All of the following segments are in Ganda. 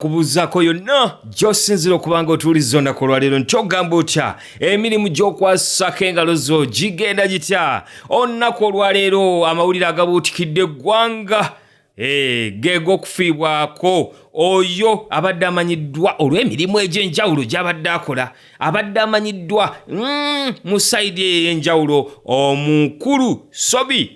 Kubuzaako yonna gy'osinzira okubanga otuuliza olunaku olwaleero nti ogamba otya emirimu gy'okwasako engalo zo gigenda gitya olunaku olwaleero amawulire agabuutikidde eggwanga geego okufiibwako oyo abadde amanyiddwa olw'emirimu egy'enjawulo gy'abadde akola abadde amanyiddwa mu sayidi ey'enjawulo omukulu Sobi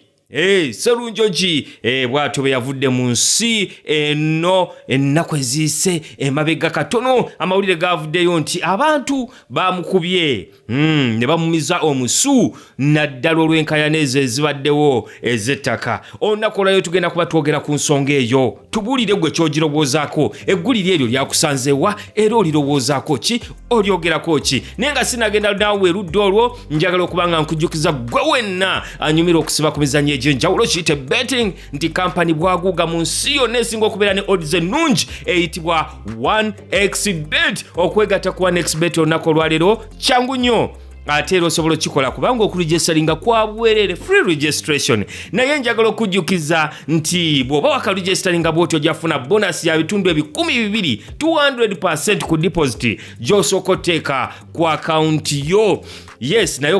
Serunjoji bw'atyo bwe yavudde mu nsi eno ennaku eziyise emabega katono amawulire gavuddeyo nti abantu bamukubye ne bamumiza omusu naddala olw'enkaayana ezo ezibaddewo ez'ettaka olunaku olwayo tugenda kuba twogera ku nsonga eyo tubuulire gwe ky'ogirowoozaako eggulire eryo lyakusanzeewa era olirowoozaako ki olyogerako ki naye nga sinagenda naawe erudda olwo njagala okuba nga nkujjukiza gwe wenna anyumira okusiba ku mizannyo egy'enjawulo kiyite betting nti kampani bwaguuga mu nsi yonna esinga okubeera ne odds ennungi eyitibwa 1xbet okwegatta ku 1xbet olunaku olwaleero kyangu nnyo ate era osobola okikola kubanga okuregisteringa kwa bwerere free registration naye njagala okujjukiza nti bw'oba wakaregisteringa bw'otyo ojafuna bonus ya bitundu 200 200% ku deposit gy'osooka otteeka ku akaunti yo yes naye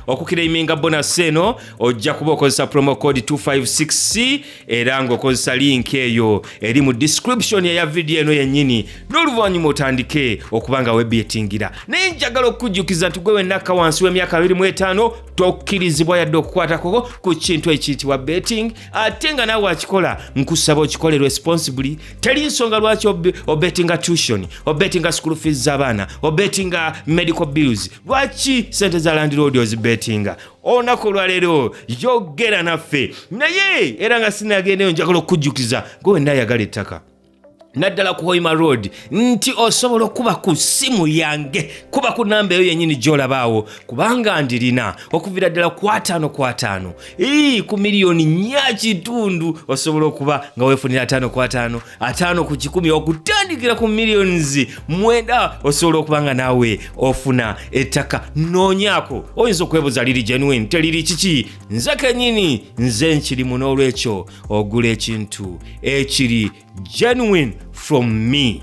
okukireiminga bonus eno ojja kuba okozesa promo code 256C era ng'okozesa link eyo eri mu description ya video eno yennyini n'oluvannyuma otandike okubanga webetingira naye njagala okujjukiza nti gwe wennaka wansi w'emyaka 25 tokkirizibwa yadde okukwatako ku kintu ekiyitibwa betting ate nga naawe akikola nkusaba okikole responsibly teri nsonga lwaki obetinga tuition obetinga school fees z'abaana obetinga medical bills lwaki sente za landlord ozibetinga olunaku olwaleero yogera naffe naye era nga sinagendeyo njagala okujjukiza gwe wenna ayagala ettaka naddala ku Hoima Road nti osobola okuba ku ssimu yange kuba ku namba eyo yennyini gy'olabaawo kubanga ndirina okuviira ddala ku 5 ku miliyoni 4 osobola okuba nga weefunira 5 ku 10 okutandikira ku millions 9 osobola okuba nga naawe ofuna ettaka noonyaako oyinza okwebuuza liri genuine teriri kiki nze kennyini nze nkirimu n'olwekyo ogula ekintu ekiri genuine from me.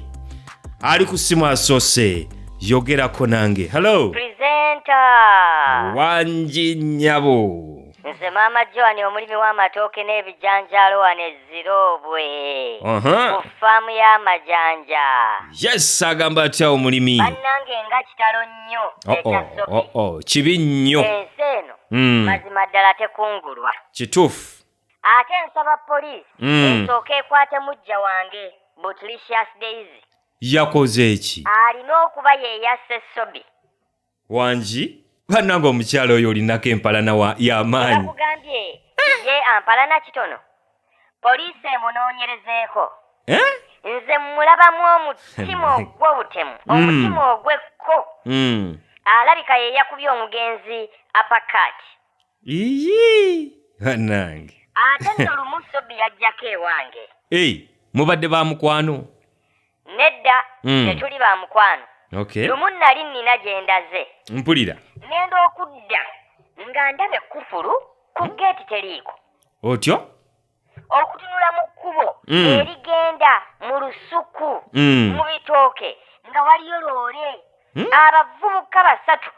Ali ku simu asoose yogerako nange. Hello. Presenter. Wanji nyabo. Nze Maama Joan omulimi w'amatooke n'ebijanjaalo wano Ezirobwe. Ku faamu y'amajanja. Yes, agamba atya omulimi. Bannange nga kitalo nnyo ekya Sobi. Kibi nnyo. Ensi eno mazima ddala tekungulwa. Kituufu. Ate nsaba poliisi esooke ekwate mujja wange Butlicious Daisy. Yakoze eki? Alina okuba ye yasse Sobi. Wanji? Bannange omukyalo oyo olinako empalana y'amaanyi. Nakugambye ye ampalana kitono. Poliisi emunoonyerezeeko. Nze mmulabamu omutima ogw'obutemu, omutima ogw'ekko. Alabika ye yakubye omugenzi apakati. Bannange. Ate nno lumu Sobi yajjako ewange. Mubadde ba mukwano? Nedda, tetuli ba mukwano. Okay. Lumu nali nnina gye ndaze. Mpulira. Ngenda okudda nga ndaba ekkufulu ku geeti teriiko. Otyo? Okutunula mu kkubo erigenda mu lusuku mu bitooke nga waliyo loole. Abavubuka basatu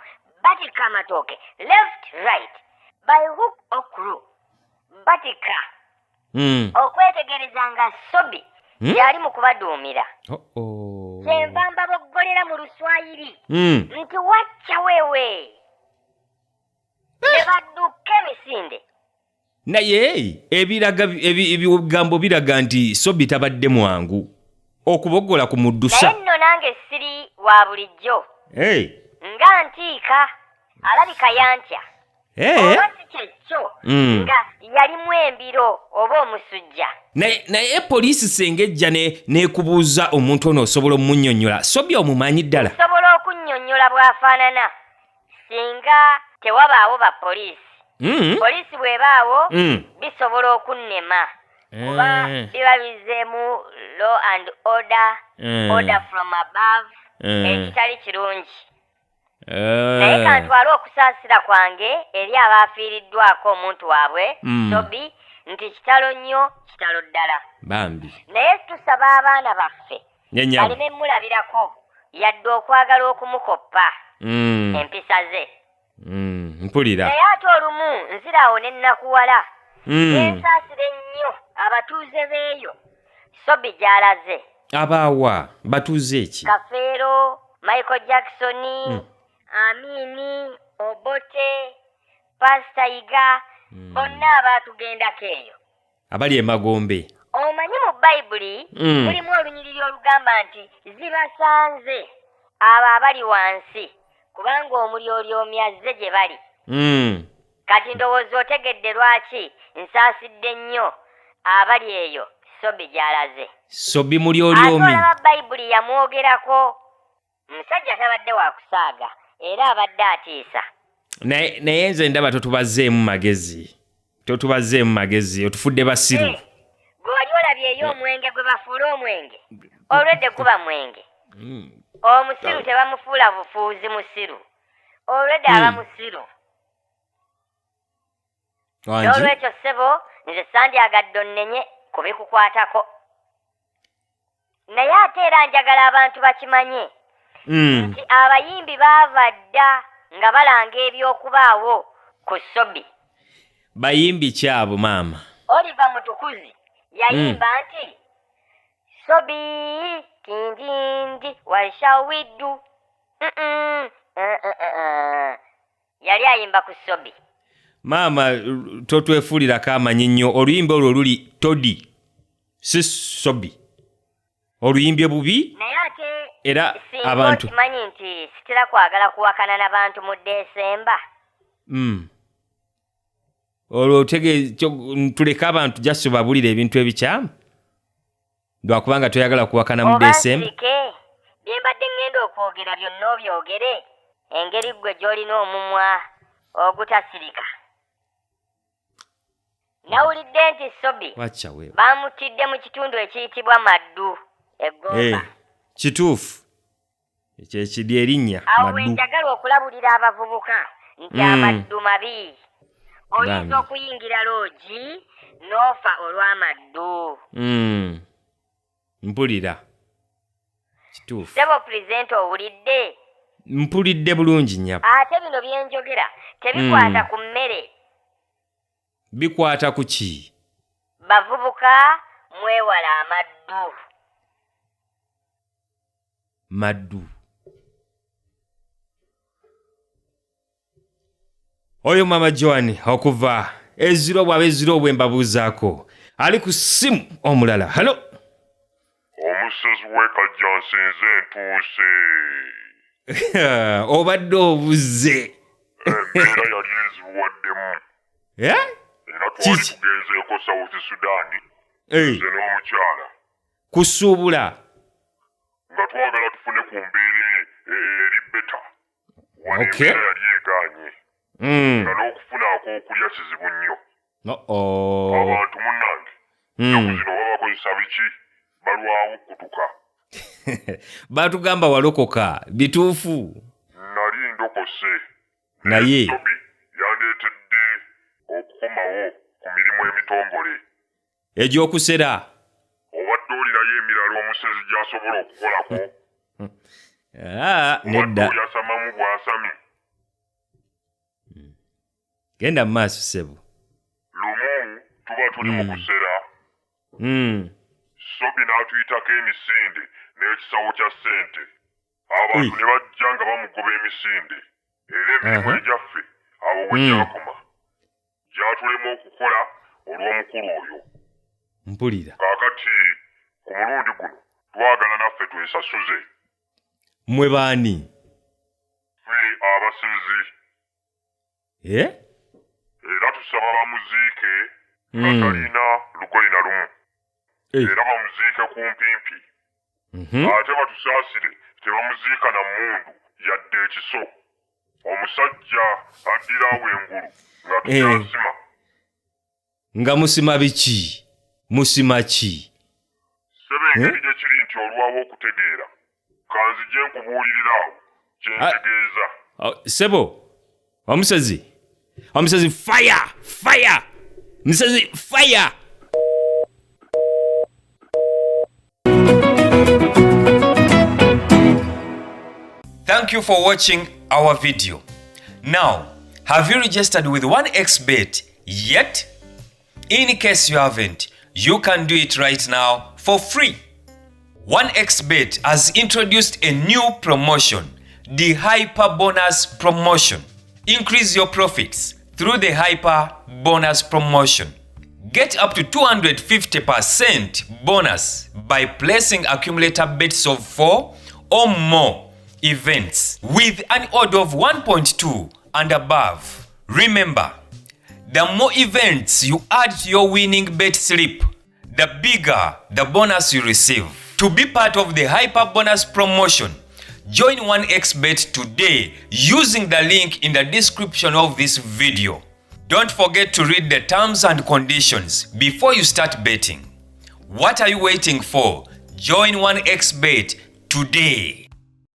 batika amatooke left right by hook or crook. Batika okwetegereza nga Sobi yali mu kubaduumira. Kyenva mbaboggolera mu Luswayiri nti wacca weewe ne badduka emisinde. Naye ebigambo biraga nti Sobi tabadde mwangu okuboggola ku muddusa. Naye nno nange siri wa bulijjo. Nga ntiika alabika yantya. Oba si kyekyo nga yalimu embiro oba omusujja. Naye poliisi sengejja n'ekubuuza omuntu ono osobola omunnyonnyola Sobi omumanyi ddala? Osobola okunnyonnyola bw'afaanana singa tewabaawo ba poliisi. Poliisi bw'ebaawo bisobola okunnema kuba biba bizeemu law and order from above ekitali kirungi. Naye kantwala okusaasira kwange eri abaafiiriddwako omuntu waabwe Sobi nti kitalo nnyo kitalo ddala bambi naye tusaba abaana baffe nyanyamu baleme mulabirako yadde okwagala okumukoppa empisa ze mpulira naye ate olumu nziraawo ne nnakuwala ensaasira ennyo abatuuze b'eyo Sobi gy'alaze abaawa batuuze eki Kafeero Michael Jackson Amini Obote Pastor Iga bonna abaatugendako eyo abali emagombe omanyi mu bayibuli mulimu olunyiriri olugamba nti zibasanze abo abali wansi kubanga omulyolyomi azze gye bali kati ndowooza otegedde lwaki nsaasidde nnyo abali eyo Sobi gy'alaze Sobi mulyolyomi olaba bayibuli yamwogerako musajja tabadde wa kusaaga era abadde atiisa naye nze ndaba totubazeemu magezi otufudde basiru gwe wali olabyeyo omwenge gwe bafuula omwenge olwedde guba mwenge omusiru tebamufuula bufuuzi musiru olwedde aba musiru n'olwekyo ssebo nze sandyagadde onnenye kubikukwatako naye ate era njagala abantu bakimanye nti abayimbi baava dda nga balanga ebyokubaawo ku Sobi bayimbi kyabo maama Oliver Mutukuzi yayimba nti Sobi tindindi what shall we do yali ayimba ku Sobi maama totwefuulirako amanyi nnyo oluyimba olwo luli Todi si Sobi oluyimbye bubi naye ate era abantu kimanyi nti sitera kwagala kuwakana n'abantu mu Desemba olwo tuleke abantu jaso babulira ebintu ebikyamu lwakubanga toyagala kuwakana mu Desemba bye mbadde ngenda okwogera byonna obyogere engeri gwe gy'olina omumwa ogutasirika nawulidde nti Sobi baamutidde mu kitundu ekiyitibwa Maddu eggomba kituufu ekyo ekiri erinnya awo wenjagala okulabulira abavubuka nti amaddu mabi oyinza okuyingira loogi n'ofa olw'amaddu mpulira kituufu sebo pulezidenti owulidde mpulidde bulungi nnyo ate bino byenjogera tebikwata ku mmere bikwata ku ki bavubuka mwewala maddu oyo mama Joan okuva eziro bwembabuuzaako ali ku simu omulala halo omusezi w'ekajja nsinze ntuuse obadde obuze embeera yali enzibuwaddemu era twali tugenzeeko South Sudan nze n'omukyala kusuubula nga twagala tufune ku mbeera eri beta wano embeera yali egaanye nga n'okufunaako okulya kizibu nnyo abantu munnange ennaku zino babakozesa biki balwawo okutuka batugamba walokoka bituufu nali ndokose naye Sobi yandeetedde okukomawo ku mirimu emitongole egy'okusera obadde olinayo emirala omusezi gy'asobola okukolako nedda yasamamu bw'asami genda mu maaso ssebo lumu tuba tuli mu kusera Sobi n'atuyitako emisinde n'ekisawo kya ssente abantu ne bajja nga bamugoba emisinde era emirimu egyaffe abo we gyakoma gyatulema okukola olw'omukulu oyo mpulira kaakati ku mulundi guno twagala naffe twesasuze mmwe baani ffe abasezi era tusaba bamuziike nga talina lugoye na lumu era bamuziike ku mpimpi ate batusaasire tebamuziika na mmundu yadde ekiso omusajja addirawo engulu nga tukyasima nga musima biki musima ki sebe engeri gye kiri nti olwawo okutegeera kanzije nkubuulirirawo kyentegeeza sebo omusezi fire Nsazi fire. Thank you for watching our video. Now, have you registered with 1xBet yet? In case you haven't, you can do it right now for free. 1xBet has introduced a new promotion, the Hyper Bonus Promotion. Increase your profits through the Hyper Bonus Promotion. Get up to 250% bonus by placing accumulator bets of 4 or more events with an order of 1.2 and above. Remember, the more events you add to your winning bet slip, the bigger the bonus you receive. To be part of the Hyper Bonus Promotion, join 1xBet today using the link in the description of this video. Don't forget to read the terms and conditions before you start betting. What are you waiting for? Join 1xBet today.